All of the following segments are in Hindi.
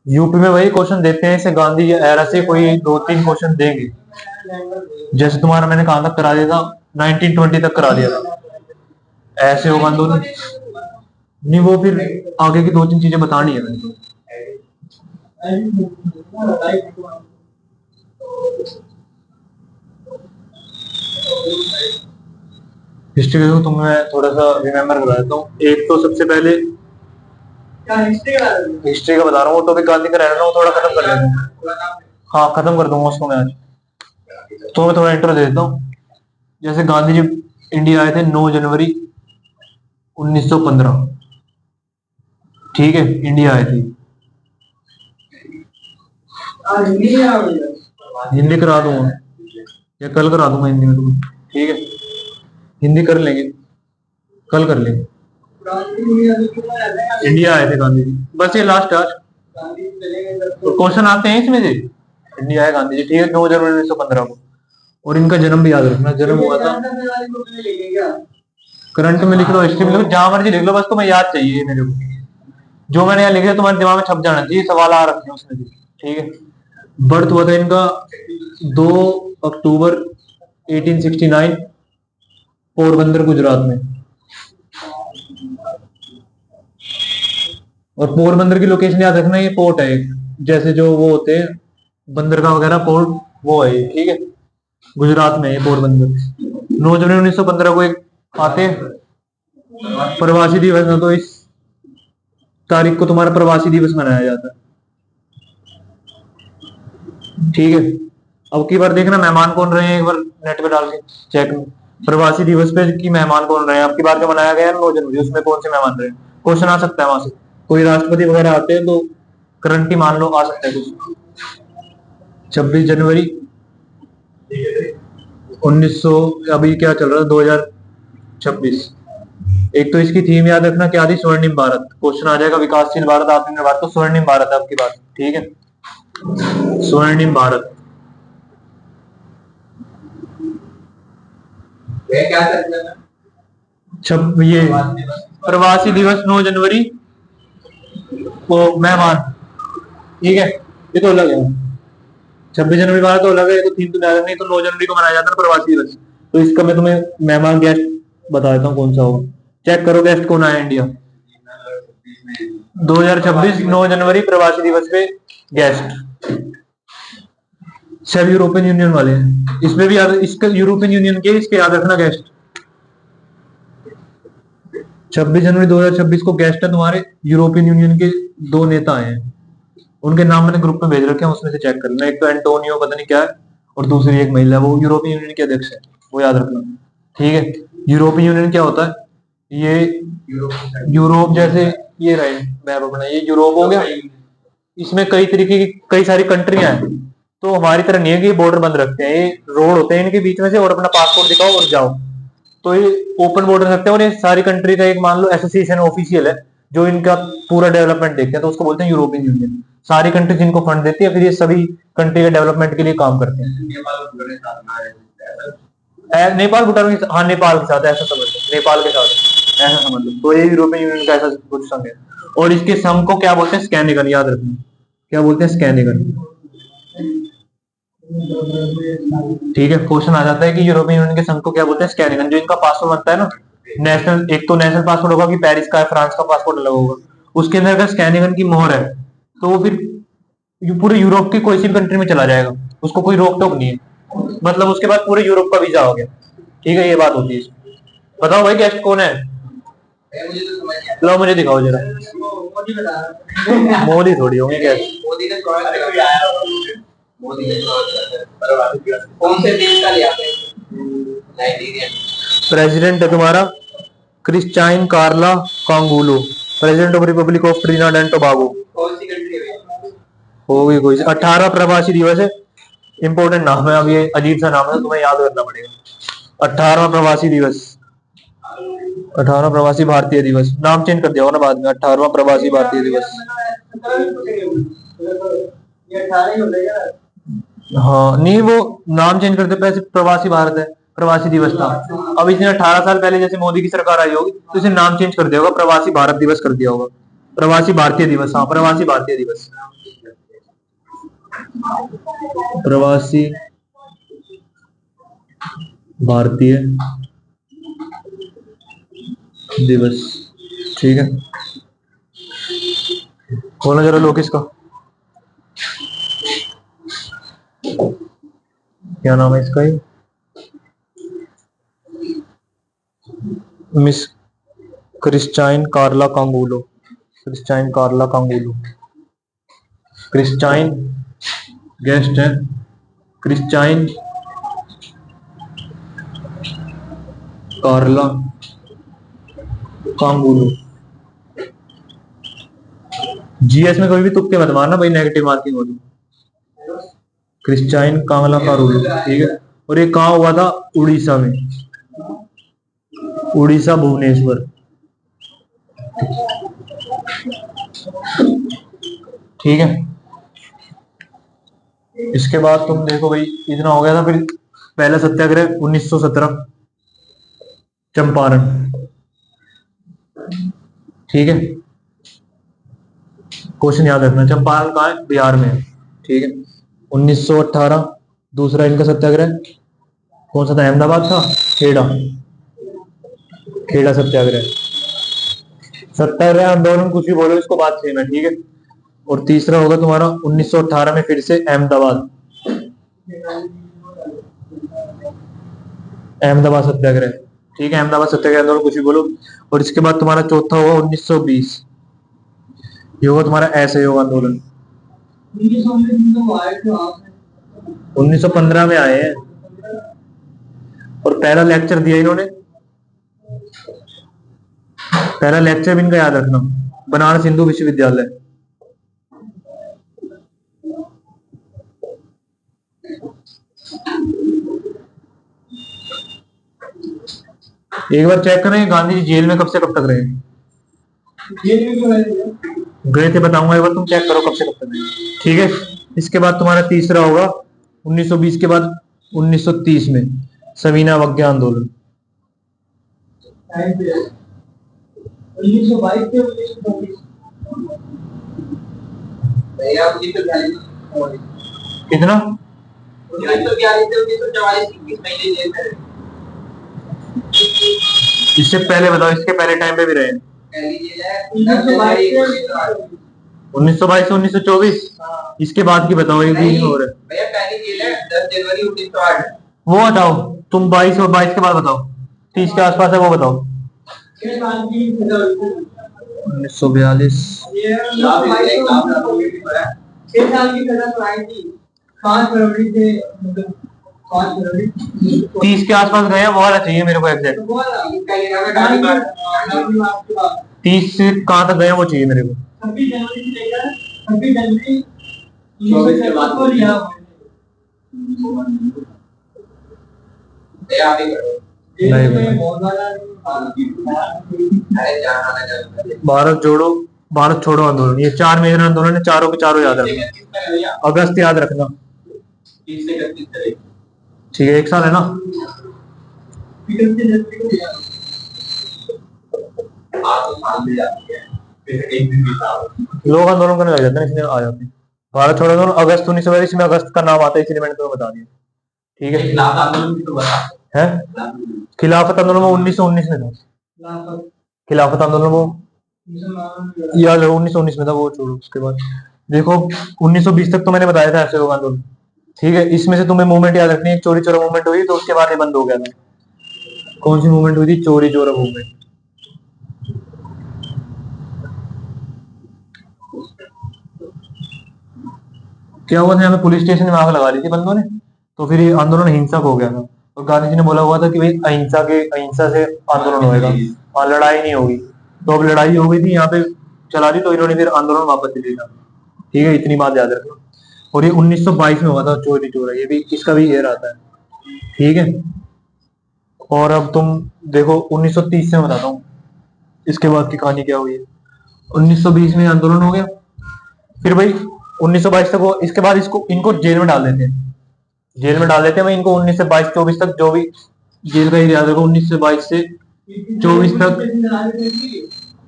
यूपी में वही क्वेश्चन देते हैं, इसे गांधी एरा से कोई दो तीन क्वेश्चन देंगे। जैसे तुम्हारा मैंने कहां तक करा दिया था, 1920 तक करा दिया था। ऐसे होगा आंदोलन नहीं, वो फिर आगे की दो तीन चीजें बतानी है मैंने तो। हिस्ट्री को तुम्हें थोड़ा सा रिमेम्बर करा देता हूँ। एक तो सबसे पहले हिस्ट्री का बता रहा हूँ, वो टॉपिक गांधी का रहना वो थोड़ा खत्म कर लेते हैं। हाँ खत्म कर दूंगा उसको मैं आज। तो मैं थोड़ा इंट्रो दे देता हूँ। जैसे गांधी जी इंडिया आए थे 9 जनवरी 1915। ठीक है, इंडिया आए थे। हिंदी करा दूंगा या कल करा दूंगा हिंदी में तुम्हें, ठीक है? हिंदी कर लेंगे, कल कर लेंगे। इंडिया आए थे गांधी जी, बस ये लास्ट आज। तो क्वेश्चन आते हैं इसमें से। इंडिया आए गांधी जी, ठीक है, 9 जनवरी 1915 को। और इनका जन्म भी याद रखना, जन्म हुआ था। करंट में लिख लो, हिस्ट्री में लिख लो, जहां मर्जी लिख लो, बस तुम्हें याद चाहिए मेरे को। जो मैंने यहाँ लिखा तुम्हारे दिमाग में छप जाना चाहिए, सवाल आ रखे हैं उसमें भी, ठीक है? बर्थ हुआ था इनका 2 अक्टूबर 1869 पोरबंदर गुजरात में। और पोरबंदर की लोकेशन याद रखना, ये पोर्ट है एक, जैसे जो वो होते हैं बंदरगाह वगैरह, पोर्ट वो है, ठीक है? गुजरात में है पोरबंदर। 9 जनवरी 1915 को एक आते प्रवासी दिवस है, तो इस तारीख को तुम्हारा प्रवासी दिवस मनाया जाता है, ठीक है? अब की बार देखना मेहमान कौन रहे हैं, एक बार नेट पे डाल के चेक में, प्रवासी दिवस पे की मेहमान कौन रहे हैं। अब की बार जो मनाया गया है 9 जनवरी, उसमें कौन से मेहमान रहे हैं? क्वेश्चन आ सकता है वहां से, कोई राष्ट्रपति वगैरह आते हैं तो करंट ही मान लो आ सकता है कुछ। 26 जनवरी 1900, अभी क्या चल रहा है 2026। एक तो इसकी थीम याद रखना क्या थी, स्वर्णिम भारत। क्वेश्चन आ जाएगा विकासशील भारत, आत्मनिर्भर भारत, तो स्वर्णिम भारत है आपकी बात, ठीक है? स्वर्णिम भारत। छब ये प्रवासी दिवस 9 जनवरी को मेहमान, ठीक है? ये तो अलग है। 26 जनवरी वाला तो अलग है, तो थीम तो अलग नहीं, तो 9 जनवरी को मनाया जाता है प्रवासी दिवस। तो इसका मैं तुम्हें मेहमान गेस्ट बता देता हूँ कौन सा होगा। चेक करो गेस्ट कौन आया इंडिया 2026 9 जनवरी प्रवासी दिवस पे। गेस्ट सब यूरोपियन यूनियन वाले हैं, इसमें भी याद, इसका यूरोपियन यूनियन के इसके याद रखना गेस्ट। 26 जनवरी 2026 को गेस्ट है तुम्हारे यूरोपियन यूनियन के 2 नेता आए हैं। उनके नाम मैंने ग्रुप में भेज रखे हैं, उसमें से चेक कर लेना। एक तो एंटोनियो पता नहीं क्या है, और दूसरी एक महिला, वो यूरोपियन यूनियन के अध्यक्ष है, वो याद रखना, ठीक है? यूरोपियन यूनियन क्या होता है? ये यूरोप, जैसे ये रहे मैप अपना, ये यूरोप हो गया। इसमें कई तरीके की कई सारी कंट्रियां हैं, तो हमारी तरह नहीं है कि बॉर्डर बंद रखते हैं, ये रोड होते हैं इनके बीच में से, और अपना पासपोर्ट दिखाओ और जाओ। तो ये ओपन बॉर्डर रखते हैं, और ये सारी कंट्री का एक मान लो एसोसिएशन ऑफिशियल है, जो इनका पूरा डेवलपमेंट देखते हैं, तो उसको बोलते हैं यूरोपियन यूनियन। सारी कंट्रीज इनको फंड देती है, फिर ये सभी कंट्री के डेवलपमेंट के लिए काम करते हैं। नेपाल भूटान के, हाँ नेपाल के साथ, ऐसा समझ लो, नेपाल के साथ ऐसा समझ लो। तो ये यूरोपियन यूनियन का ऐसा कुछ संघ है। और इसके संघ को क्या बोलते हैं? स्कैनिगन, याद रखना, क्या बोलते हैं? स्कैनिगन, ठीक है? क्वेश्चन आ जाता है कि यूरोपियन यूनियन के संघ को क्या बोलते हैं? स्कैनिगन। जो इनका पासपोर्ट बनता है ना नेशनल, एक तो नेशनल पासपोर्ट होगा कि पेरिस का है, फ्रांस का पासपोर्ट अलग होगा, उसके अंदर अगर स्कैनिगन की मोहर है तो वो फिर पूरे यूरोप की कोई सी भी कंट्री में चला जाएगा, उसको कोई रोक टोक नहीं है, मतलब उसके बाद पूरे यूरोप का वीजा हो गया, ठीक है? ये बात होती है। बताओ भाई गेस्ट कौन है? लो मुझे दिखाओ जरा। मोदी थोड़ी होंगे गेस्ट। कौन से देश का लिया? प्रेसिडेंट है तुम्हारा Christine Carla Kangaloo, president of republic of Trinidad and Tobago. कौन सी कंट्री है? होगी कोई 18 प्रवासी दिवस है, इंपोर्टेंट नाम है, अब ये अजीब सा नाम है, तुम्हें याद करना पड़ेगा। 18वां प्रवासी दिवस, 18वां प्रवासी भारतीय दिवस, नाम चेंज कर दिया होगा ना बाद में, 18वां प्रवासी भारतीय दिवस। हाँ नहीं, वो नाम चेंज करते पहले प्रवासी भारत है, प्रवासी दिवस था। अब इसने 18 साल पहले जैसे मोदी की सरकार आई होगी तो इसे नाम चेंज कर दिया होगा, प्रवासी भारत दिवस कर दिया होगा, प्रवासी भारतीय दिवस। हाँ प्रवासी भारतीय दिवस, प्रवासी भारतीय दिवस। ठीक है, खोलो जरा लोकेश का, क्या नाम है इसका? ही miss Christine Carla कांगुलो, Christine Carla कांगुलो, Christine guest है, क्रिस्टाइन कार्ला कांगुलो। जीएस में कभी भी तुक्के मत मारना भाई, नेगेटिव मार्किंग होगी। क्रिस्टाइन कांगला कांगुलो, ठीक है। और ये कहाँ हुआ था? उड़ीसा में, उड़ीसा भुवनेश्वर। ठीक है, इसके बाद तुम देखो भाई, इतना हो गया था। फिर पहला सत्याग्रह 1917 चंपारण। ठीक है, क्वेश्चन याद रखना, चंपारण कहाँ है? बिहार में है। ठीक है, 1918 दूसरा इनका सत्याग्रह कौन सा था? अहमदाबाद था, खेड़ा, खेड़ा सत्याग्रह। सत्याग्रह आंदोलन कुछ भी बोलो, इसको बात सेम है। ठीक है, और तीसरा होगा तुम्हारा 1918 में फिर से अहमदाबाद, अहमदाबाद सत्याग्रह। ठीक है, अहमदाबाद सत्याग्रह आंदोलन कुछ भी बोलो। और इसके बाद तुम्हारा चौथा होगा 1920, ये होगा तुम्हारा असहयोग आंदोलन। 1915 में आए हैं, और पहला लेक्चर दिया इन्होंने, पहला लेक्चर भी इनका याद रखना, बनारस हिंदू विश्वविद्यालय। एक बार चेक करें गांधी जी जेल में कब से कब तक रहे? गए थे, बताऊंगा, एक बार तुम चेक करो कब से कब तक रहे। ठीक है, इसके बाद तुम्हारा तीसरा होगा 1920 के बाद 1930 में सविनय अवज्ञा आंदोलन। 1922 कितना? 1944 इससे पहले बताओ, इसके पहले टाइम पे भी रहे? 1922 से 1924। इसके बाद की बताओ, एक भी हो रहा है भैया। पहली जेल है 10 जनवरी 1908। वो बताओ तुम, 22 और 22 के बाद बताओ, 30 के आसपास है वो बताओ। 1942 30 के आसपास गए, वो वाला चाहिए मेरे को एग्जैक्ट। 30 से कहाँ तक गए वो चाहिए मेरे को। 26 जनवरी से लेकर 26 जनवरी 24 के बाद को लिया। भारत जोड़ो, भारत छोड़ो आंदोलन, ये 4 मेजर आंदोलन है, चारों के चारों याद रखना। अगस्त याद रखना। ठीक है, एक साल है ना। लोग आंदोलन करने लग जाते हैं, इसलिए आ जाते हैं। भारत छोड़ो आंदोलन अगस्त 1922 में, अगस्त का नाम आता है इसलिए मैंने तुम्हें बता दिया। ठीक है, है खिलाफत आंदोलन वो 1919 में था। खिलाफत आंदोलन वो याद रहो 1919 में था, वो छोड़ो। उसके बाद देखो 1920 तक तो मैंने बताया था असहयोग आंदोलन। ठीक है, इसमें से तुम्हें मूवमेंट याद रखनी है, एक चोरी चोरा मूवमेंट हुई, तो उसके बाद ये बंद हो गया था। कौन सी मूवमेंट हुई थी? चोरी चोरा मूवमेंट। क्या हुआ था, यहाँ पे पुलिस स्टेशन में आग लगा दी थी बंदों ने, तो फिर ये आंदोलन हिंसक हो गया था। और गांधी जी ने बोला हुआ था कि भाई अहिंसा से आंदोलन होएगा, और लड़ाई नहीं होगी। तो अब लड़ाई हो गई थी यहाँ पे, चला दी, तो इन्होंने फिर आंदोलन वापस ले लिया। ठीक है, इतनी बात याद रखना। और ये 1922 में हुआ था चोरी चोरा, ये भी, इसका भी ये रहता है। ठीक है, और अब तुम देखो 1930 से बताता हूँ इसके बाद की कहानी क्या हुई है। 1920 में आंदोलन हो गया, फिर भाई 1922 तक वो, इसके बाद इसको इनको जेल में डाल देते हैं, जेल में डाल देते हैं भाई इनको। 19 से 22 24 तक जो भी जेल का याद रखो, 19 से 22 से 24 तक।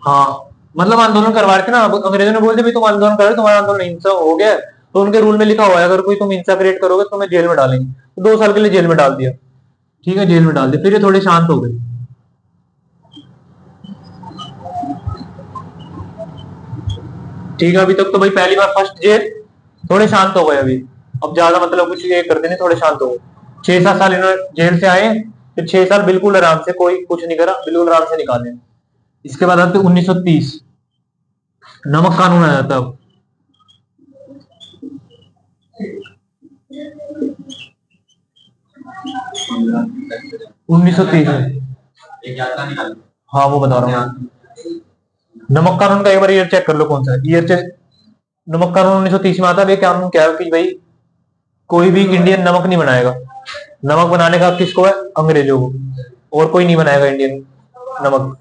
हाँ, मतलब आंदोलन करवा रहे थे ना, अंग्रेजों ने बोल दिया भाई तुम आंदोलन करो, तुम्हारा आंदोलन हिंसा हो गया, तो उनके रूल में लिखा हुआ है अगर कोई तुम हिंसा क्रिएट करोगे तो तुम्हें जेल में डालेंगे। तो 2 साल के लिए जेल में डाल दिया। ठीक है, जेल में डाल दिया। फिर ये थोड़े शांत हो गए। ठीक है, अभी तक तो भाई पहली बार फर्स्ट जेल, थोड़े शांत हो गए अभी। अब ज्यादा मतलब कुछ ये करते नहीं, थोड़े शांत हो गए। 6-7 साल इन्होंने जेल से आए, फिर 6 साल बिल्कुल आराम से, कोई कुछ नहीं करा, बिल्कुल आराम से निकाले। इसके बाद आते 1930, नमक कानून आया था। अब 1930 में, हाँ वो बता रहा हूँ। नमक कानून का एक बार ईयर चेक कर लो, कौन सा ईयर चेक। नमक कानून 1930 में आता है। ये कानून क्या है कि भाई कोई भी इंडियन नमक नहीं बनाएगा। नमक बनाने का किसको है? अंग्रेजों को। और कोई नहीं बनाएगा इंडियन नमक।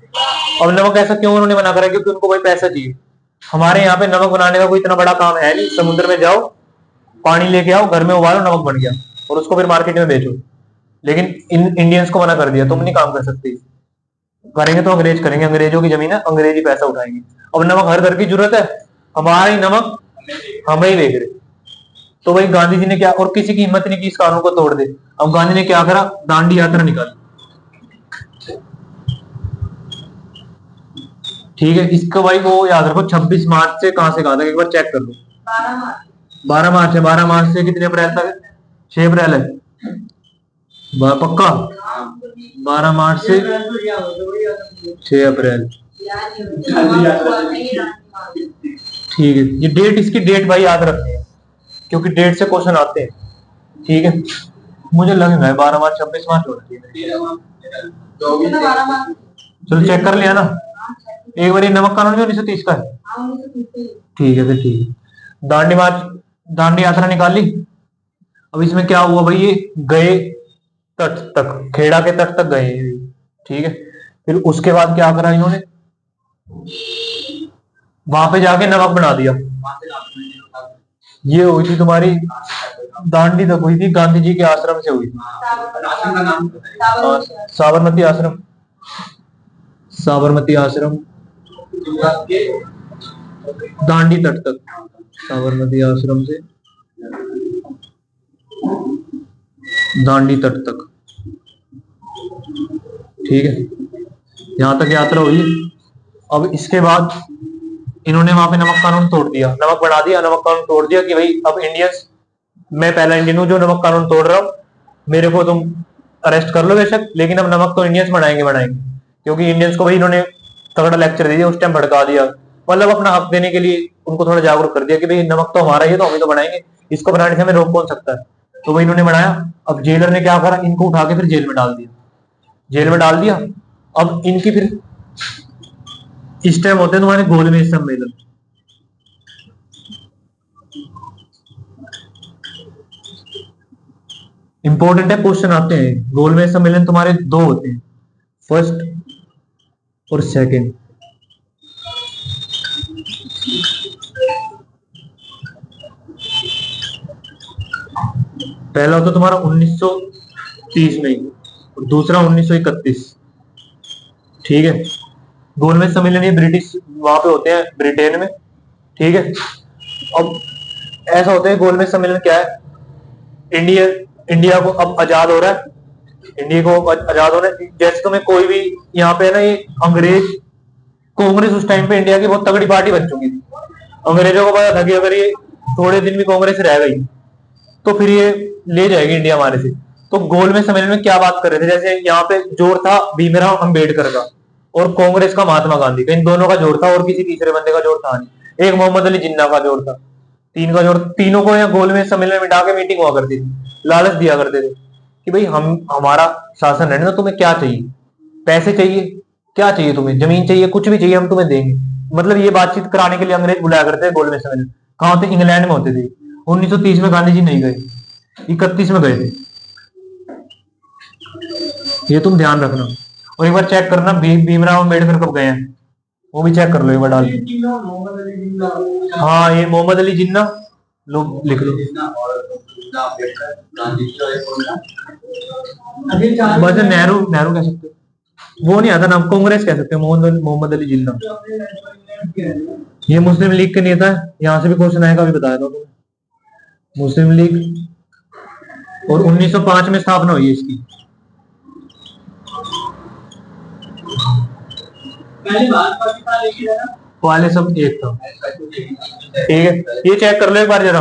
अब नमक ऐसा क्यों उन्होंने मना करा? क्योंकि उनको भाई पैसा चाहिए। हमारे यहाँ पे नमक बनाने का कोई इतना बड़ा काम है नहीं। समुद्र में जाओ, पानी लेके आओ, घर में उबालो, नमक बन गया, और उसको फिर मार्केट में बेचो। लेकिन इन इंडियंस को मना कर दिया, तुम नहीं काम कर सकते। करेंगे तो अंग्रेज करेंगे, अंग्रेजों की जमीन है, अंग्रेज ही पैसा उठाएंगे। अब नमक हर घर की जरूरत है, हमारा ही नमक हम ही बेच रहे। तो भाई गांधी जी ने क्या, और किसी की हिम्मत नहीं की इस कानून को तोड़ दे। अब गांधी ने क्या करा? दांडी यात्रा निकाली। ठीक है, इसको भाई वो याद रखो, 26 मार्च से कहां से कहा था, एक बार चेक कर लो। 12 मार्च है। 12 मार्च से कितने अप्रैल तक? 6 अप्रैल है। पक्का? 12 मार्च से 6 अप्रैल। ठीक है, ये डेट, इसकी डेट भाई याद रखनी है, क्योंकि डेट से क्वेश्चन आते हैं। ठीक है, मुझे लग रहा है 12 मार्च 26 मार्च होना चाहिए। चलो चेक कर लिया ना एक बार। ये नमक कानून भी 1930 का है। ठीक है, फिर ठीक है। दांडी मार्च, दांडी यात्रा निकाल ली। अब इसमें क्या हुआ भाई? ये गए तट तक, खेड़ा के तट तक गए। ठीक है, फिर उसके बाद क्या करा इन्होंने? वहां पे जाके नमक बना दिया। ये हुई थी तुम्हारी दांडी तक हुई थी, गांधी जी के आश्रम से हुई थी। साबरमती आश्रम, साबरमती आश्रम, दांडी तट तक, साबरमती आश्रम से दांडी तट तक। ठीक है, यहां तक यात्रा हुई। अब इसके बाद इन्होंने वहां पे नमक कानून तोड़ दिया, नमक बढ़ा दिया, नमक कानून तोड़ दिया कि भाई अब इंडियंस, मैं पहला इंडियन हूं जो नमक कानून तोड़ रहा हूं, मेरे को तुम अरेस्ट कर लो बेशक, लेकिन अब नमक तो इंडियंस बढ़ाएंगे बढ़ाएंगे। क्योंकि इंडियंस को भाई इन्होंने तगड़ा लेक्चर दे दिया, उस टाइम भड़का दिया, मतलब अपना हक देने के लिए उनको थोड़ा जागरूक कर दिया कि भाई नमक तो हमारा ही है, तो हम ही तो बनाएंगे, इसको बनाने से हमें रोक कौन सकता है। तो भाई इन्होंने बनाया। अब जेलर ने क्या करा? इनको उठा के फिर जेल में डाल दिया, जेल में डाल दिया। अब इनकी फिर इस टाइम होते हैं तुम्हारे गोलमेज सम्मेलन। इंपॉर्टेंट है, क्वेश्चन आते हैं। गोलमेज सम्मेलन तुम्हारे 2 होते हैं, फर्स्ट और सेकंड। पहला होता तुम्हारा 1930 में और दूसरा 1931। ठीक है, गोलमेज सम्मेलन ये ब्रिटिश वहां पे होते हैं, ब्रिटेन में। ठीक है, अब ऐसा होता है गोलमेज सम्मेलन क्या है? इंडिया इंडिया को अब आजाद हो रहा है, इंडिया को आजाद हो रहा है। जैसे तुम्हें कोई भी यहाँ पे है ना, ये अंग्रेज कांग्रेस उस टाइम पे इंडिया की बहुत तगड़ी पार्टी बन चुकी थी। अंग्रेजों को पता था कि अगर ये थोड़े दिन भी कांग्रेस रह गई तो फिर ये ले जाएगी इंडिया हमारे से। तो गोलमेज सम्मेलन में क्या बात कर रहे थे? जैसे यहाँ पे जोर था भीमराव अंबेडकर का और कांग्रेस का महात्मा गांधी का, इन दोनों का जोर था, और किसी तीसरे बंदे का जोर था नहीं। एक मोहम्मद अली जिन्ना का जोर था। तीन का जोर, तीनों को यहाँ गोलमेज सम्मेलन में बिठा के मीटिंग हुआ करती थी, लालच दिया करते थे कि भाई हम, हमारा शासन है ना, तुम्हें क्या चाहिए? पैसे चाहिए? क्या चाहिए तुम्हें? जमीन चाहिए? कुछ भी चाहिए हम तुम्हें देंगे। मतलब ये बातचीत कराने के लिए अंग्रेज बुलाया करते थे गोलमेज सम्मेलन। कहाँ होते? इंग्लैंड में होते थे। 1930 में गांधी जी नहीं गए, 31 में गए थे। ये तुम ध्यान रखना। और एक बार चेक करना भीमराव अम्बेडकर कब गए हैं, वो भी चेक कर लो एक बार डाल के। हाँ, ये मोहम्मद अली जिन्ना, लो लिख लो। बस नेहरू, नेहरू कह सकते हो, वो नहीं आता नाम, कांग्रेस कह सकते हो, मोहम्मद अली जिन्ना। ये मुस्लिम लीग के नेता है, यहाँ से भी क्वेश्चन आएगा, अभी बताया था तुम्हें। मुस्लिम लीग और 1905 में स्थापना हुई है इसकी। पहले सब एक था। ठीक है, ये चेक कर लो एक बार जरा,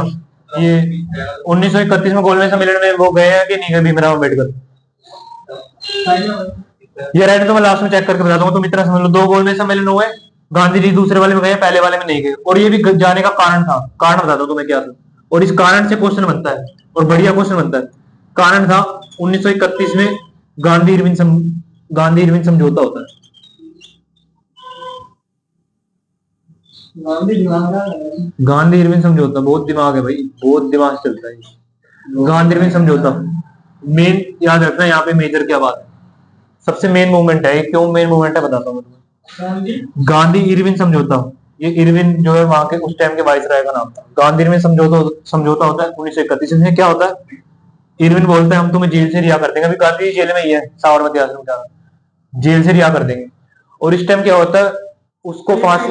ये 1931 में गोलमेज सम्मेलन में वो गए हैं कि नहीं गए भीमराव अम्बेडकर? ये राइट, तो मैं लास्ट में चेक करके बता दूंगा, तुम इतना समझ लो। 2 गोलमेज सम्मेलन हुए, गांधी जी दूसरे वाले में गए, पहले वाले में नहीं गए। और ये भी जाने का कारण था, कारण बताता हूँ तुम्हें क्या था, और इस कारण से क्वेश्चन बनता है और बढ़िया क्वेश्चन बनता है। कारण था 1931 में गांधी इरविन समझौता होता है। गांधी इरविन समझौता, बहुत दिमाग है भाई, बहुत दिमाग चलता है। गांधी इरविन समझौता मेन याद रखना, यहाँ पे मेजर क्या बात है, सबसे मेन मूवमेंट है। क्यों मेन मूवमेंट है बताता हूँ तुम्हें। गांधी इरविन समझौता, ये इरविन जो है वहां के उस टाइम के वाइसराय का नाम था। गांधी इरविन समझौता होता है 1931 में। क्या होता है, इरविन बोलता है हम तुम्हें जेल से रिहा कर देंगे। अभी गांधी जेल में ही है, साबरमती आश्रम जा, जेल से रिहा कर देंगे। और इस टाइम क्या होता है, उसको फांसी,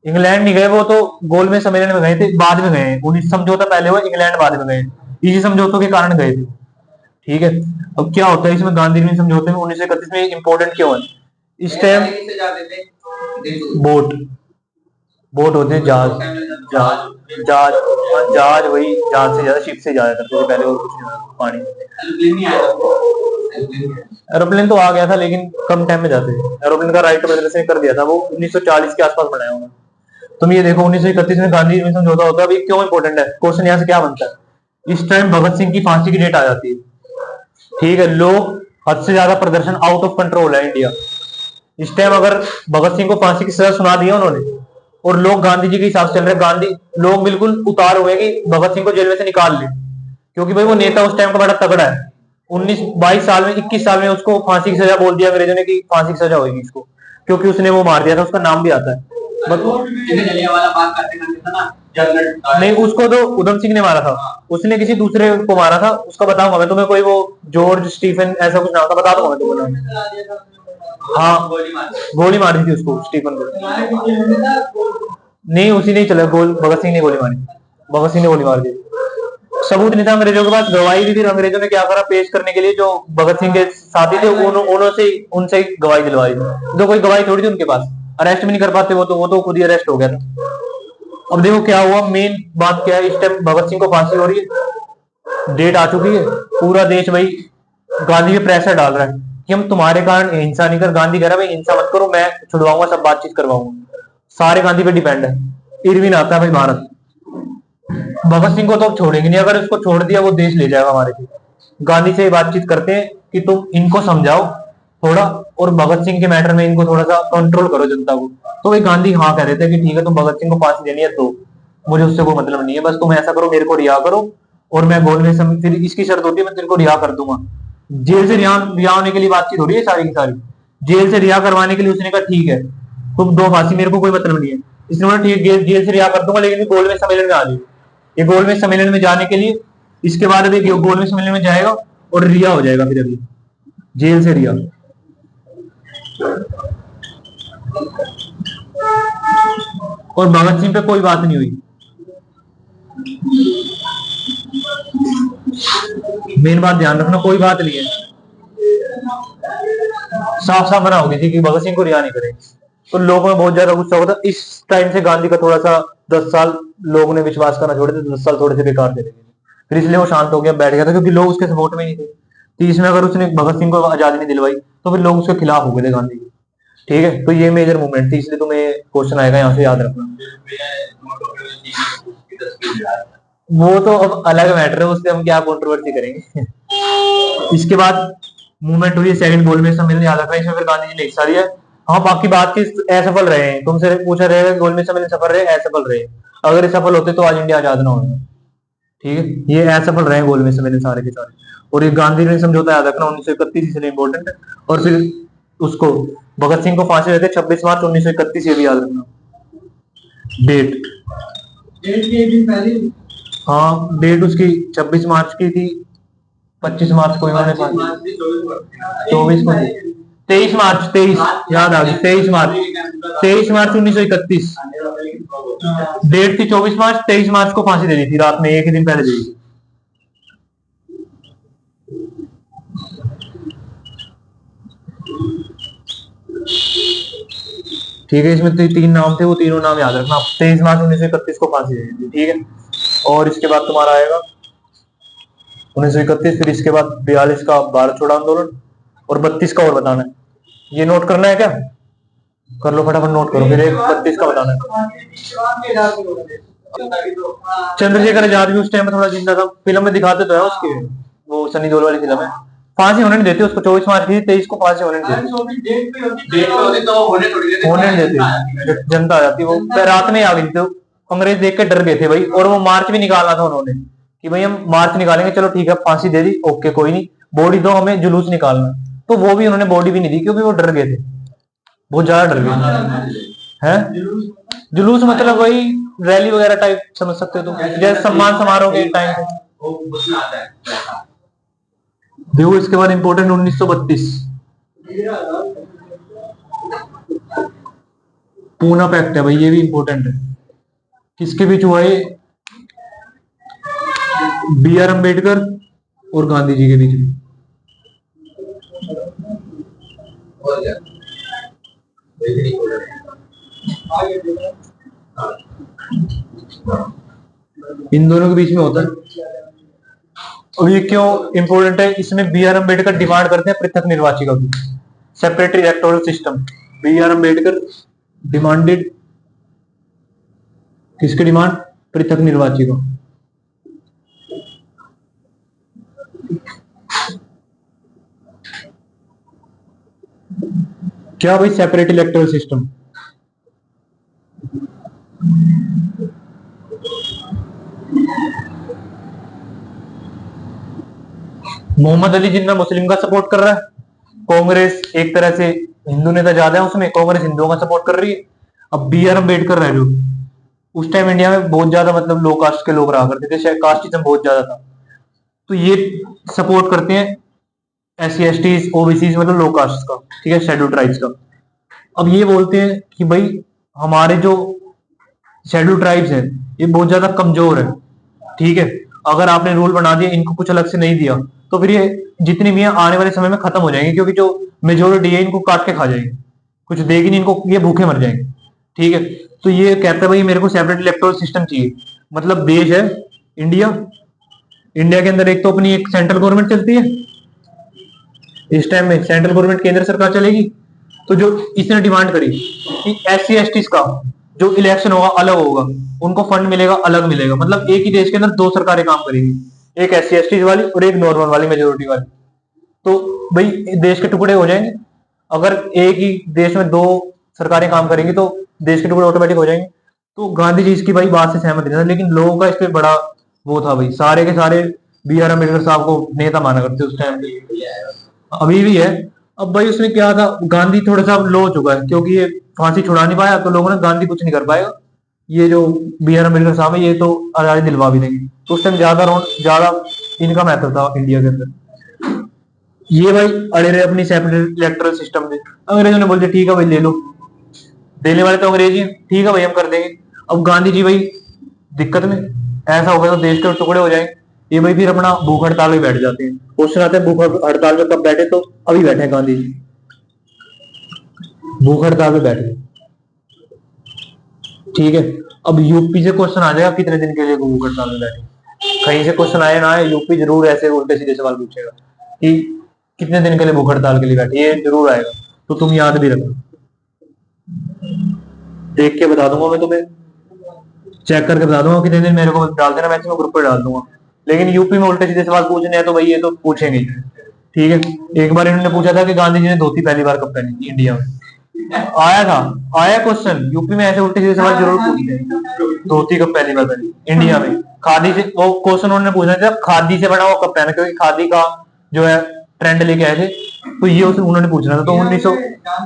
इंग्लैंड नहीं गए वो, तो गोलमेज सम्मेलन में गए थे, बाद में गए। 19 समझौता पहले हुआ, इंग्लैंड बाद में गए, इसी समझौतों के कारण गए थे। ठीक है, अब क्या होता है इसमें गांधी इरविन समझौते में 1931 में इंपॉर्टेंट क्यों है? इस टाइम बोट होते हैं, जहाज जहाज जहाज जहाज वही जहाज से ज्यादा शिप से जाया करते थे पहले, और कुछ नहीं पानी। एरोप्लेन तो आ गया था लेकिन कम टाइम में जाते थे। एरोप्लेन का राइट मद्रास ने कर दिया था, वो 1940 के आसपास बनाया होगा। तुम ये देखो 1931 में गांधी इरविन समझौता होता है। अभी क्यों इंपॉर्टेंट है, क्वेश्चन यहाँ से क्या बनता है, इस टाइम भगत सिंह की फांसी की डेट आ जाती है। ठीक है, लोग हद से ज्यादा प्रदर्शन, आउट ऑफ कंट्रोल है इंडिया इस टाइम। अगर भगत सिंह को फांसी की सजा सुना दी उन्होंने, और लोग गांधी जी के हिसाब से चल रहे, गांधी लोग बिल्कुल उतार हुए कि भगत सिंह को जेल में से निकाल ले, क्योंकि भाई वो नेता उस टाइम का बड़ा तगड़ा है। 22 साल में, 21 साल में उसको फांसी की सजा बोल दिया अंग्रेजों ने कि फांसी की सजा होगी इसको, क्योंकि उसने वो मार दिया था, उसका नाम भी आता है। नहीं, उसको तो उधम सिंह ने मारा था, उसने किसी दूसरे को मारा था, उसका बताऊंगा मैं तुम्हें, कोई वो जॉर्ज स्टीफन ऐसा कुछ नाम था, बता दूंगा मैं तुम्हें। हाँ, गोली मारी थी उसको, स्टीफन को। नहीं, उसी ने चला गोल, भगत सिंह ने गोली मारी, भगत सिंह ने गोली मार दी। सबूत नहीं था अंग्रेजों के पास, गवाही भी थी। अंग्रेजों ने क्या करा, पेश करने के लिए जो भगत सिंह के साथी थे उनसे गवाही दिलवाई। तो कोई गवाही थोड़ी थी उनके पास, अरेस्ट भी नहीं कर पाते वो तो खुद ही अरेस्ट हो गया था। अब देखो क्या हुआ, मेन बात क्या है, इस टाइम भगत सिंह को फांसी हो रही है, डेट आ चुकी है, पूरा देश भाई गांधी पे प्रेशर डाल रहा है कि हम तुम्हारे कारण हिंसा नहीं कर। गांधी कह रहा है भाई हिंसा मत करो, मैं छुड़वाऊंगा, सब बातचीत करवाऊंगा। सारे गांधी पे डिपेंड है। इरविन आता है भाई भारत, भगत सिंह को तो छोड़ेंगे नहीं, अगर उसको छोड़ दिया वो देश ले जाएगा हमारे से। गांधी से बातचीत करते हैं कि तुम इनको समझाओ थोड़ा, और भगत सिंह के मैटर में इनको थोड़ा सा कंट्रोल करो जनता को। तो भाई गांधी हाँ कह देते हैं कि ठीक है, तुम भगत सिंह को फांसी देनी है तो मुझे उससे कोई मतलब नहीं है, बस तुम ऐसा करो, मेरे को रिहा करो, और मैं गोलमेज फिर इसकी शर्त होती है मैं तेरे को रिहा कर दूंगा। जेल से रिहा होने के लिए बातचीत हो रही है सारी की सारी, जेल से रिहा करवाने के लिए उसने कहा ठीक है तुम दो फांसी, मेरे को कोई मतलब नहीं है। इसने बोला ठीक है, जेल से रिहा कर दूंगा, लेकिन गोलमेज सम्मेलन में आ जाए। ये गोलमेज सम्मेलन में जाने के लिए, इसके बाद अभी गोलमेज सम्मेलन में जाएगा और रिहा हो जाएगा, फिर अभी जेल से रिहा। और भगत सिंह पे कोई बात नहीं हुई। मेन बात ध्यान रखना, कोई बात नहीं है, साफ साफ मना हो गई थी कि भगत सिंह को रिहा नहीं करेंगे। तो लोगों में बहुत ज्यादा गुस्सा होता। इस टाइम से गांधी का थोड़ा सा 10 साल लोगों ने विश्वास करना छोड़े थे, 10 साल थोड़े से बेकार चले गए, फिर इसलिए वो शांत हो गया, बैठ गया था, क्योंकि लोग उसके सपोर्ट में नहीं थे। तो इसमें अगर उसने भगत सिंह को आजादी नहीं दिलवाई तो फिर लोग उसके खिलाफ हो गए थे गांधी। ठीक है, तो ये मेजर मूवमेंट थी, इसलिए तुम्हें क्वेश्चन आएगा यहाँ से, याद रखना। वो तो अब अलग मैटर है, उससे हम क्या कंट्रोवर्सी करेंगे। इसके बाद मूवमेंट हुई सेकंड गोलमेज सम्मेलन, याद रखना, इसमें फिर गांधी जी ने हिस्सा लिया। हाँ, बाकी बात की असफल रहे हैं, तुमसे पूछा रहेगा गोलमेज सम्मेलन सफल रहे, असफल रहे। अगर सफल होते तो आज इंडिया आजाद ना होता। ठीक है, ये असफल रहे गोलमेज सम्मेलन सारे के सारे। और ये गांधी ने समझौता याद रखना 1931, इसलिए इंपॉर्टेंट है। और फिर उसको भगत सिंह को फांसी देते 26 मार्च 1931, ये भी याद रखना डेट। हाँ, डेट उसकी 26 मार्च की थी, 25 मार्च को इन्होंने 24 को 23 मार्च, 23 याद आ गई, 23 मार्च, 23 मार्च 1931 डेट थी। 24 मार्च, 23 मार्च को फांसी दे दी थी रात में, एक ही दिन पहले दे दी थी। ठीक है, इसमें 3 नाम थे, वो तीनों नाम याद रखना। 23 मार्च 1931 को फांसी दे दी थी, ठीक है। और इसके बाद तुम्हारा आएगा 1931, फिर इसके बाद 42 का भारत छोड़ो आंदोलन, और 32 का और बताना है। ये नोट करना है क्या? कर लो फटाफट, नोट करो। फिर एक 32 का बताना है। चंद्रशेखर आजाद भी उस टाइम में थोड़ा जिंदा था, फिल्म में दिखाते तो है उसकी, वो सनी देओल वाली फिल्म है। फांसी होने नहीं देते उसको, 24 मार्च की, 23 को फांसी होने नहीं देते, होने नहीं देते, जनता आ जाती। वो रात में आ गई थी, तो अंग्रेज देख के डर गए थे भाई, और वो मार्च भी निकालना था उन्होंने कि भाई हम मार्च निकालेंगे, चलो ठीक है फांसी दे दी, ओके कोई नहीं, बॉडी दो हमें, जुलूस निकालना। तो वो भी उन्होंने बॉडी भी नहीं दी, क्योंकि वो डर गए थे, बहुत ज्यादा डर गए हैं। जुलूस मतलब वही रैली वगैरह टाइप समझ सकते हो तुम, जैसे सम्मान समारोह के टाइम पे। देखो इसके बाद इंपोर्टेंट 1932 पूना पैक्ट है भाई, ये भी इंपोर्टेंट है। किसके बीच हुआ ये? बी आर अम्बेडकर और गांधी जी के बीच में। इन दोनों के बीच में होता है। और ये क्यों इंपोर्टेंट है? इसमें बी आर अम्बेडकर डिमांड करते हैं पृथक निर्वाचिका की, separate electoral system. B R Ambedkar demanded, किसकी डिमांड? पृथक निर्वाचिका। क्या भाई? Separate electoral system. Mohammad Ali Jinnah Muslim का सपोर्ट कर रहा है, कांग्रेस एक तरह से हिंदू नेता ज्यादा है उसमें, कांग्रेस हिंदुओं का सपोर्ट कर रही है। अब बी आर अम्बेडकर रह लो, उस टाइम इंडिया में बहुत ज्यादा मतलब लो कास्ट के लोग रहा करते थे, कास्टिज्म बहुत ज्यादा था, तो ये सपोर्ट करते हैं S C S T OBC मतलब लो कास्ट का, ठीक है, शेड्यूल ट्राइब्स का। अब ये बोलते हैं कि भाई हमारे जो शेड्यूल ट्राइब्स है ये बहुत ज्यादा कमजोर है, ठीक है, अगर आपने रूल बना दिया, इनको कुछ अलग से नहीं दिया, तो फिर ये जितनी भी आने वाले समय में खत्म हो जाएंगे, क्योंकि जो मेजोरिटी है इनको काट के खा जाएगी, कुछ देगी नहीं इनको, ये भूखे मर जाएंगे, ठीक है। तो ये कहता है भाई मेरे को सेपरेट इलेक्टोरल सिस्टम चाहिए। मतलब देश है इंडिया, इंडिया के अंदर एक तो अपनी एक सेंट्रल गवर्नमेंट चलती है, इस टाइम में सेंट्रल गवर्नमेंट केंद्र सरकार चलेगी। तो जो इसने डिमांड करी कि एस सी एस टी का जो इलेक्शन होगा अलग होगा, उनको फंड मिलेगा अलग मिलेगा, मतलब एक ही देश के अंदर दो सरकारें काम करेंगी, एक एस सी एस टी वाली और एक नॉर्मल वाली मेजोरिटी वाली। तो भाई देश के टुकड़े हो जाएंगे, अगर एक ही देश में दो सरकारें काम करेंगी तो देश के टुकड़े ऑटोमेटिक हो जाएंगे। तो गांधी जी इसकी भाई बात से सहमत नहीं था, लेकिन लोगों का इस पे बड़ा वो था भाई, सारे के सारे बी आर अम्बेडकर साहब को नेता माना करते उस टाइम पे, अभी भी है। अब भाई उसमें क्या था, गांधी थोड़ा सा लो हो चुका है, क्योंकि ये फांसी छुड़ा नहीं पाया, तो लोगों ने गांधी कुछ नहीं कर पाएगा, ये जो बी आर अम्बेडकर साहब है ये तो आजादी दिलवा भी देंगे। तो उस टाइम ज्यादा इनका महत्व था इंडिया के अंदर। ये भाई अड़े रहे अपनी सेपरेट इलेक्टोरल सिस्टम में, अंग्रेजों ने बोल दिया ठीक है भाई ले लो, देने वाले तो अंग्रेजी हैं, ठीक है भाई हम कर देंगे। अब गांधी जी भाई दिक्कत में, ऐसा हो गया तो देश के टुकड़े हो जाएंगे, ये भाई फिर अपना भूख हड़ताल में बैठ जाते हैं। क्वेश्चन आते हैं भूख हड़ताल में कब बैठे, तो अभी बैठे हैं गांधी जी, भूख हड़ताल में बैठे, ठीक है। अब यूपी से क्वेश्चन आ जाएगा कितने दिन के लिए भूख हड़ताल में बैठे, कहीं से क्वेश्चन आए ना आए, यूपी जरूर ऐसे उल्टे सीधे सवाल पूछेगा कि कितने दिन के लिए भूख हड़ताल के लिए बैठे, ये जरूर आएगा, तो तुम याद भी रखना। देख के बता दूंगा मैं तुम्हें, चेक करके बता दूंगा कितने दिन, मेरे को डाल देना, मैसेज में ग्रुप पे डाल दूंगा। लेकिन यूपी में उल्टे सीधे सवाल पूछने हैं तो भाई ये तो पूछेंगे, ठीक है। एक बार इन्होंने पूछा था कि गांधी जी ने धोती पहली बार कब पहनी थी इंडिया में, आया क्वेश्चन, यूपी में ऐसे उल्टे सीधे सवाल जरूर पूछते हैं, धोती कब पहली बार पहनी इंडिया में, खादी से, वो क्वेश्चन उन्होंने पूछना था खादी से बना हुआ कब पहना, क्योंकि खादी का जो है ट्रेंड लेके आए थे, तो ये उन्होंने पूछना था। तो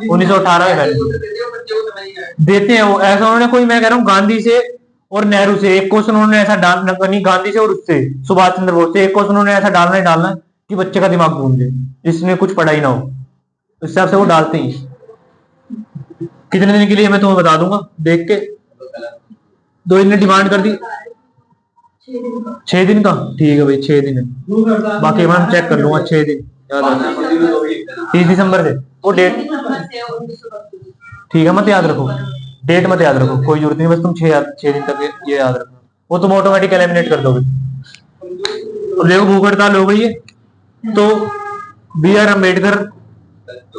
1918 में देते हैं वो ऐसा, उन्होंने कोई, मैं कह रहा हूँ गांधी से और नेहरू से एक क्वेश्चन उन्होंने ऐसा डालना, गांधी से और उससे सुभाष चंद्र बोस से एक क्वेश्चन उन्होंने ऐसा डालना ही डालना कि बच्चे का दिमाग घूम जाए, जिसने कुछ पढ़ा ही ना हो। उस हिसाब से वो डालते ही। कितने दिन के लिए मैं तुम्हें बता दूंगा देख के। 2 दिन ने डिमांड कर दी, 6 दिन का, ठीक है भाई 6 दिन है, बाकी मैं चेक कर लूंगा। 6 दिन याद रखना, 30 दिसंबर से वो डेट, ठीक है मत याद रखो, डेट मत याद रखो, कोई जरूरत नहीं, बस तुम 6 दिन तक ये याद रखना, वो तुम ऑटोमेटिक एलिमिनेट कर दोगे। तो देखो भूख हड़ताल हो गई है, तो बी आर अम्बेडकर,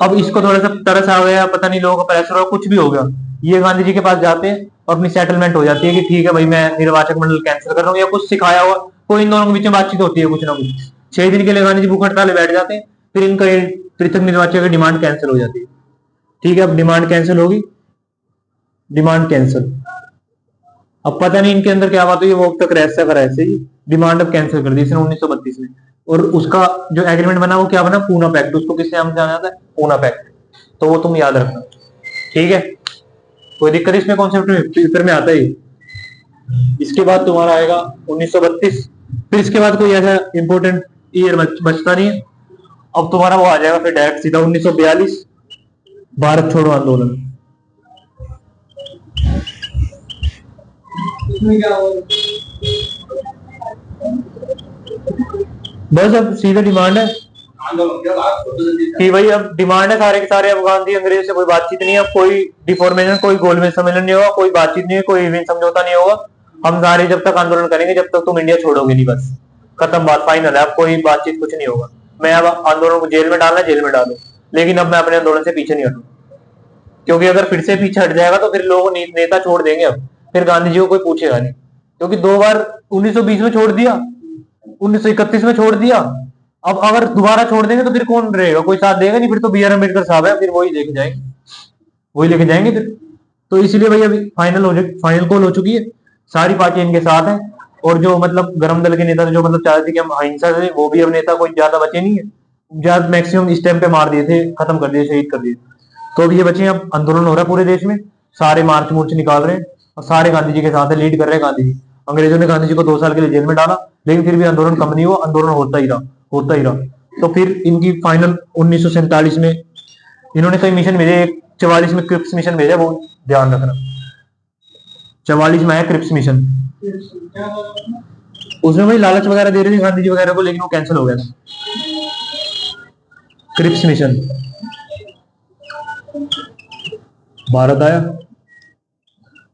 अब इसको थोड़ा सा तरस आ गया, पता नहीं लोगों का प्रेशर और कुछ भी हो गया, ये गांधी जी के पास जाते हैं और अपनी सेटलमेंट हो जाती है कि ठीक है भाई मैं निर्वाचक मंडल कैंसिल कर रहा हूँ, या कुछ सिखाया हुआ कोई, इन दोनों के बीच में बातचीत होती है कुछ ना कुछ। 6 दिन के लिए गांधी जी भूख हड़ताल बैठ जाते हैं, फिर इनका पृथक निर्वाचक की डिमांड कैंसिल हो जाती है। ठीक है, अब डिमांड कैंसिल होगी, डिमांड कैंसिल, अब पता नहीं इनके अंदर क्या बात हुई, वो अब तक रहस्य का रहस्य ही, डिमांड अब कैंसिल कर दी इसने 1932 में। और उसका जो एग्रीमेंट बना वो क्या बना, पूना पैक्ट, उसको किससे नाम से जाना जाता है, पूना पैक्ट, तो वो तुम याद रखना। ठीक है, कोई दिक्कत इसमें, कॉन्सेप्ट में पेपर में आता है। इसके बाद तुम्हारा आएगा 1932, फिर इसके बाद कोई ऐसा इंपॉर्टेंट ईयर बचता नहीं है। अब तुम्हारा वो आ जाएगा फिर डायरेक्ट सीधा 1942, भारत छोड़ो आंदोलन। बस अब सीधा डिमांड है कि भाई, अब डिमांड है सारे के सारे, अब गांधी अंग्रेज से कोई बातचीत नहीं है, अब कोई डिफॉर्मेशन, कोई गोलमेज सम्मेलन नहीं होगा, कोई बातचीत नहीं है, कोई इवेंट समझौता नहीं होगा, हम सारे जब तक आंदोलन करेंगे जब तक तुम इंडिया छोड़ोगे नहीं, बस खत्म बात, फाइनल है, अब कोई बातचीत कुछ नहीं होगा। मैं अब आंदोलन को जेल में डालना, जेल में डालू, लेकिन अब मैं अपने आंदोलन से पीछे नहीं हटूँ, क्योंकि अगर फिर से पीछे हट जाएगा तो फिर लोग नेता छोड़ देंगे, अब फिर गांधी जी को कोई पूछेगा नहीं, क्योंकि 2 बार 1920 में छोड़ दिया, 1931 में छोड़ दिया, अब अगर दोबारा छोड़ देंगे तो फिर कौन रहेगा, कोई साथ देगा नहीं, फिर तो बी आर अम्बेडकर साहब है, फिर वही लेके जाएंगे, वही लेके जाएंगे फिर। तो इसीलिए भाई अभी फाइनल कॉल हो चुकी है, सारी पार्टी इनके साथ है, और जो मतलब गरम दल के नेता जो मतलब चाहते थे कि हम अहिंसा से, वो भी अब नेता कोई ज्यादा बचे नहीं है, ज्यादा मैक्सिमम इस टाइम पे मार दिए थे, खत्म कर दिए, शहीद कर दिए। तो अब ये बचे, अब आंदोलन हो रहा है पूरे देश में, सारे मार्च मूर्च निकाल रहे हैं, और सारे गांधी जी के साथ है, लीड कर रहे हैं गांधी जी। अंग्रेजों ने गांधी जी को 2 साल के लिए जेल में डाला, लेकिन फिर भी आंदोलन कम नहीं हुआ, आंदोलन होता ही रहा, होता ही रहा। तो फिर इनकी फाइनल 1947 में इन्होंने कई मिशन भेजे, 44 में क्रिप्स मिशन भेजा, वो ध्यान रखना, 44 में आया क्रिप्स मिशन, उसमें भाई लालच वगैरह दे रहे थे गांधी जी वगैरह को, लेकिन वो कैंसिल हो गया था। क्रिप्स मिशन भारत आया,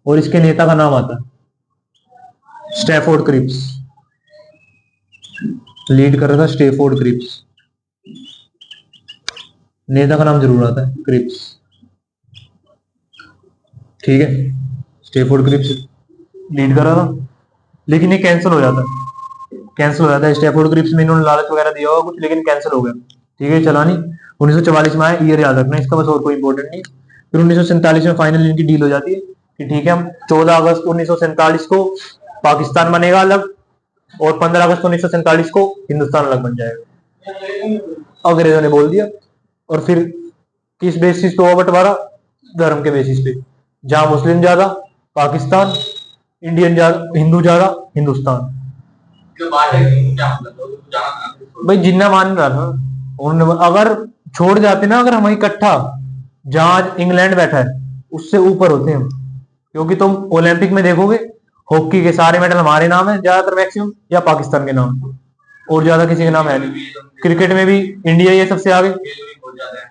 और इसके नेता का नाम आता है स्टैफोर्ड क्रिप्स, लीड कर रहा था स्टैफोर्ड क्रिप्स, नेता का नाम जरूर आता है क्रिप्स। ठीक है, स्टैफोर्ड क्रिप्स लीड कर रहा था, लेकिन ये कैंसिल हो जाता है, कैंसिल हो जाता है। स्टैफोर्ड क्रिप्स में इन्होंने लालच वगैरह दिया होगा कुछ, लेकिन कैंसिल हो गया। ठीक है, चला नहीं, 1944 में आया, ईयर याद रखना इसका, बस और कोई इंपॉर्टेंट नहीं। फिर 1947 में फाइनल इनकी डील हो जाती है कि ठीक है, हम 14 अगस्त 1947 को पाकिस्तान बनेगा अलग, और 15 अगस्त 1947 को हिंदुस्तान अलग बन जाएगा, अंग्रेजों ने बोल दिया। और फिर किस बेसिस पे हुआ बंटवारा, धर्म के बेसिस पे, जहां मुस्लिम ज्यादा पाकिस्तान, इंडियन ज्यादा, हिंदू ज्यादा हिंदुस्तान। भाई जिन्ना मान रहा था उन्होंने, अगर छोड़ जाते ना, अगर हम इकट्ठा, जहां इंग्लैंड बैठा है उससे ऊपर होते हैं, क्योंकि तुम ओलंपिक में देखोगे हॉकी के सारे मेडल हमारे नाम है ज्यादातर मैक्सिमम, या पाकिस्तान के नाम, और ज्यादा किसी के नाम है नहीं। क्रिकेट में भी इंडिया ये सबसे आगे,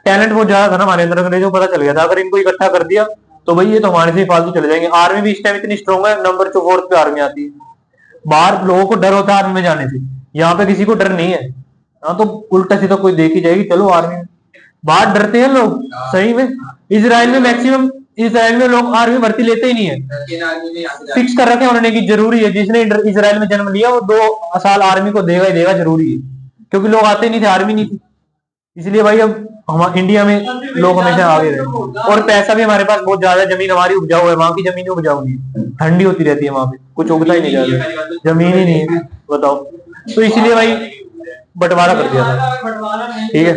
टैलेंट बहुत ज्यादा था ना हमारे अंदर, अंग्रेजों को पता चल गया था, अगर इनको इकट्ठा कर दिया तो भाई ये तो हमारे से फालतू चले जाएंगे। आर्मी भी इस टाइम इतनी स्ट्रॉन्ग है, नंबर 4 पे आर्मी आती है, बाहर लोगों को डर होता है आर्मी में जाने से, यहाँ पे किसी को डर नहीं है। हाँ, तो उल्टा सीधा कोई देखी जाएगी, चलो आर्मी में, बाहर डरते हैं लोग सही में। इसराइल में मैक्सिमम, इसराइल में लोग आर्मी भर्ती लेते ही नहीं है, फिक्स कर रखे हैं उन्होंने कि जरूरी है, जिसने इसराइल में जन्म लिया वो 2 साल आर्मी को देगा ही देगा, जरूरी है, क्योंकि लोग आते नहीं थे, आर्मी नहीं थी। इसलिए भाई अब हम इंडिया में लोग हमेशा आगे रहे, और पैसा भी हमारे पास बहुत ज्यादा है, जमीन हमारी उपजाऊ है, वहां की जमीन उपजाऊ नहीं है, ठंडी होती रहती है वहां पे, कुछ उगता ही नहीं ज्यादा, जमीन ही नहीं है, बताओ। तो इसलिए भाई बंटवारा कर दिया था। ठीक है।